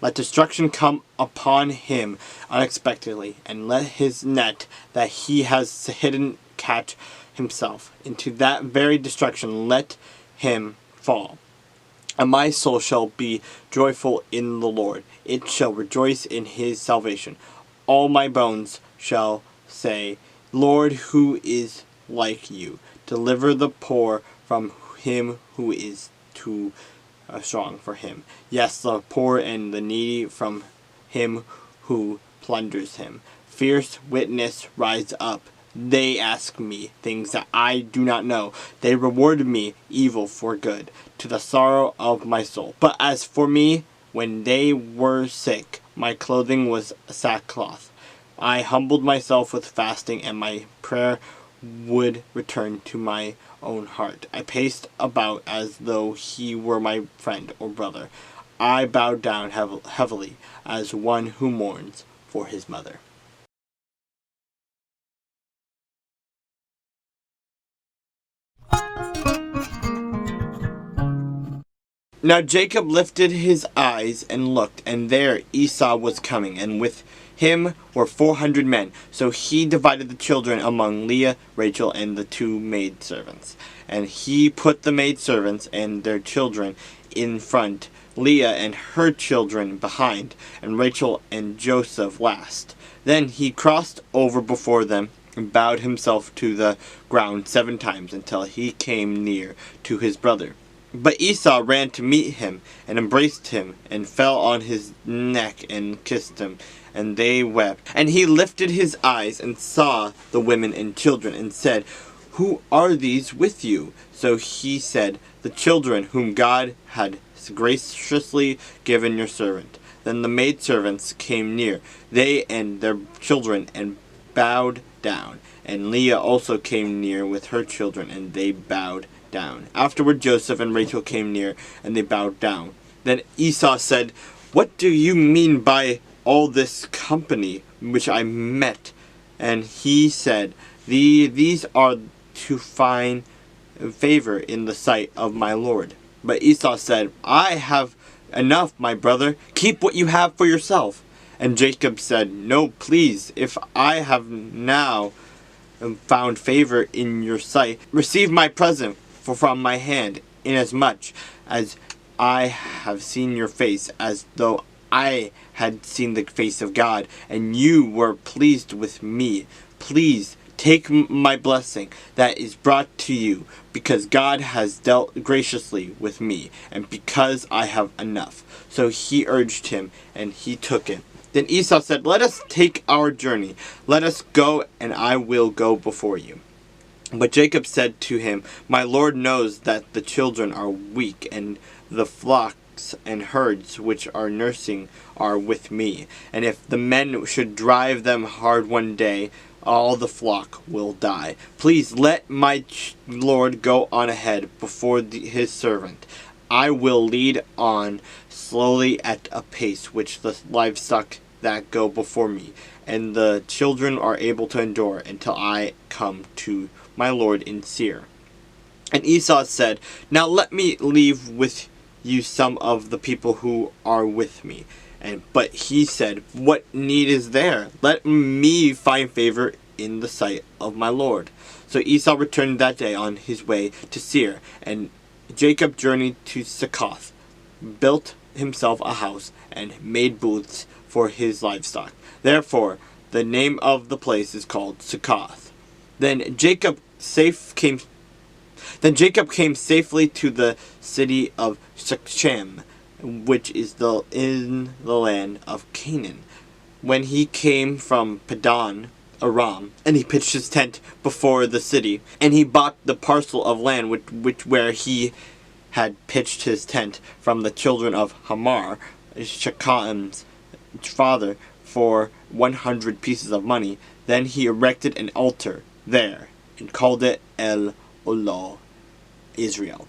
Let destruction come upon him unexpectedly, and let his net that he has hidden catch himself. Into that very destruction let him fall. And my soul shall be joyful in the Lord. It shall rejoice in his salvation. All my bones shall say, Lord, who is like you? Deliver the poor from him who is too strong for him. Yes, the poor and the needy from him who plunders him. Fierce witness rise up. They ask me things that I do not know. They reward me evil for good, to the sorrow of my soul. But as for me, when they were sick, my clothing was sackcloth. I humbled myself with fasting, and my prayer would return to my own heart. I paced about as though he were my friend or brother. I bowed down heavily as one who mourns for his mother. Now Jacob lifted his eyes and looked, and there Esau was coming, and with him were 400 men. So he divided the children among Leah, Rachel, and the 2 maidservants. And he put the maidservants and their children in front, Leah and her children behind, and Rachel and Joseph last. Then he crossed over before them and bowed himself to the ground 7 times until he came near to his brother. But Esau ran to meet him, and embraced him, and fell on his neck, and kissed him, and they wept. And he lifted his eyes, and saw the women and children, and said, Who are these with you? So he said, The children whom God had graciously given your servant. Then the maidservants came near, they and their children, and bowed down. And Leah also came near with her children, and they bowed down. Afterward Joseph and Rachel came near, and they bowed down. Then Esau said, What do you mean by all this company which I met? And he said, These are to find favor in the sight of my Lord. But Esau said, I have enough, my brother. Keep what you have for yourself. And Jacob said, No, please, if I have now found favor in your sight, receive my present from my hand, inasmuch as I have seen your face, as though I had seen the face of God, and you were pleased with me. Please take my blessing that is brought to you, because God has dealt graciously with me, and because I have enough. So he urged him, and he took it. Then Esau said, Let us take our journey. Let us go, and I will go before you. But Jacob said to him, My Lord knows that the children are weak, and the flocks and herds which are nursing are with me. And if the men should drive them hard one day, all the flock will die. Please let my Lord go on ahead before his servant. I will lead on slowly at a pace which the livestock that go before me, and the children are able to endure until I come to my Lord in Seir. And Esau said, Now let me leave with you some of the people who are with me. But he said, What need is there? Let me find favor in the sight of my Lord. So Esau returned that day on his way to Seir, and Jacob journeyed to Succoth, built himself a house, and made booths for his livestock. Therefore the name of the place is called Succoth. Then Jacob came safely to the city of Shechem, which is in the land of Canaan. When he came from Padan Aram, and he pitched his tent before the city, and he bought the parcel of land where he had pitched his tent from the children of Hamor, Shechem's father, for 100 pieces of money. Then he erected an altar there, and called it El Olah Israel.